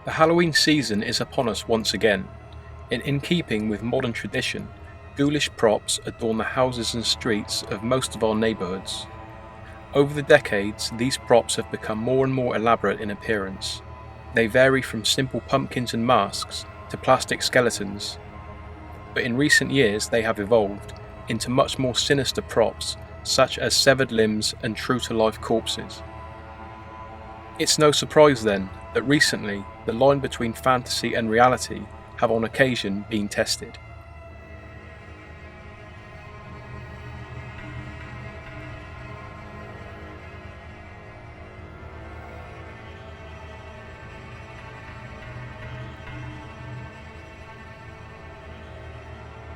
The Halloween season is upon us once again, and in keeping with modern tradition, ghoulish props adorn the houses and streets of most of our neighbourhoods. Over the decades, these props have become more and more elaborate in appearance. They vary from simple pumpkins and masks to plastic skeletons, but in recent years they have evolved into much more sinister props such as severed limbs and true-to-life corpses. It's no surprise then that recently the line between fantasy and reality have on occasion been tested.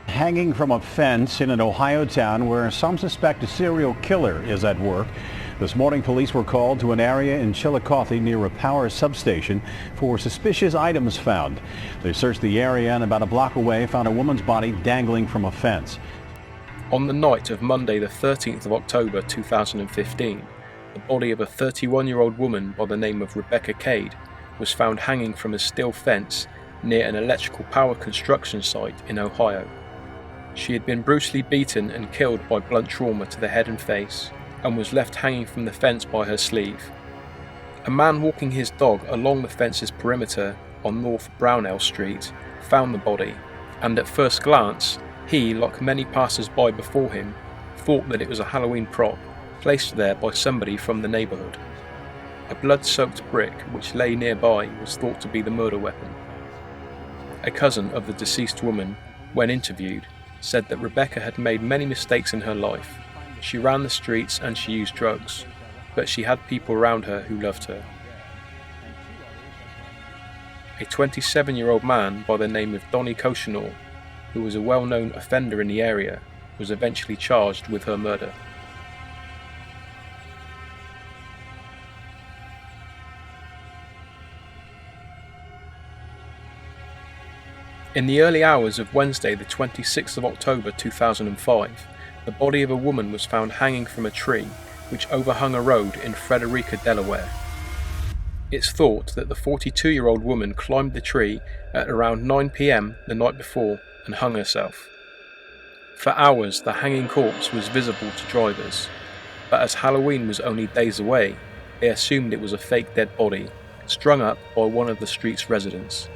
Hanging from a fence in an Ohio town where some suspect a serial killer is at work. This morning, police were called to an area in Chillicothe near a power substation for suspicious items found. They searched the area and about a block away found a woman's body dangling from a fence. On the night of Monday the 13th of October 2015, the body of a 31-year-old woman by the name of Rebecca Cade was found hanging from a steel fence near an electrical power construction site in Ohio. She had been brutally beaten and killed by blunt trauma to the head and face, and was left hanging from the fence by her sleeve. A man walking his dog along the fence's perimeter on North Brownell Street found the body, and at first glance, he, like many passers-by before him, thought that it was a Halloween prop placed there by somebody from the neighbourhood. A blood-soaked brick which lay nearby was thought to be the murder weapon. A cousin of the deceased woman, when interviewed, said that Rebecca had made many mistakes in her life. She ran the streets and she used drugs, but she had people around her who loved her. A 27-year-old man by the name of Donnie Koshinor, who was a well-known offender in the area, was eventually charged with her murder. In the early hours of Wednesday the 26th of October 2005, the body of a woman was found hanging from a tree which overhung a road in Frederica, Delaware. It's thought that the 42-year-old woman climbed the tree at around 9 p.m. the night before and hung herself. For hours the hanging corpse was visible to drivers, but as Halloween was only days away, they assumed it was a fake dead body, strung up by one of the street's residents.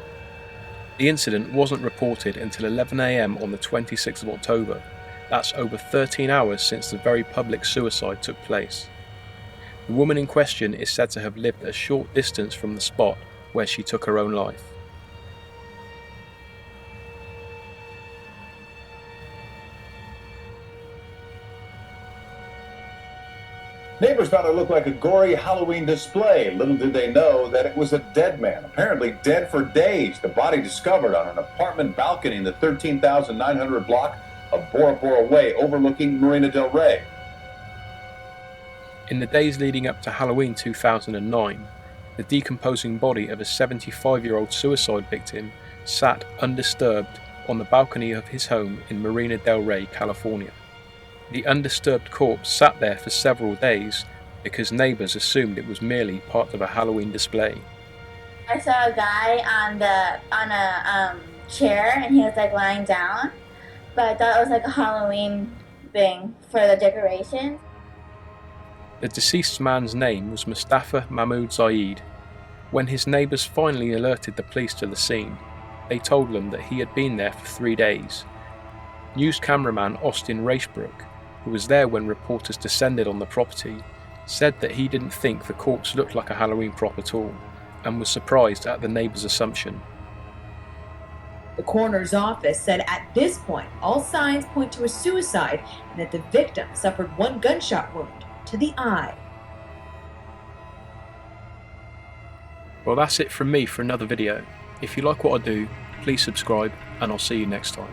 The incident wasn't reported until 11 a.m. on the 26th of October. That's over 13 hours since the very public suicide took place. The woman in question is said to have lived a short distance from the spot where she took her own life. Neighbors thought it looked like a gory Halloween display. Little did they know that it was a dead man, apparently dead for days. The body discovered on an apartment balcony in the 13,900 block of Bora Bora Way overlooking Marina del Rey. In the days leading up to Halloween 2009, the decomposing body of a 75-year-old suicide victim sat undisturbed on the balcony of his home in Marina del Rey, California. The undisturbed corpse sat there for several days because neighbours assumed it was merely part of a Halloween display. I saw a guy on a chair and he was like lying down, but I thought it was like a Halloween thing for the decoration. The deceased man's name was Mostafa Mamhoud Zayed. When his neighbours finally alerted the police to the scene, they told them that he had been there for 3 days. News cameraman Austin Racebrook, who was there when reporters descended on the property, said that he didn't think the corpse looked like a Halloween prop at all, and was surprised at the neighbours' assumption. The coroner's office said at this point, all signs point to a suicide and that the victim suffered one gunshot wound to the eye. Well, that's it from me for another video. If you like what I do, please subscribe, and I'll see you next time.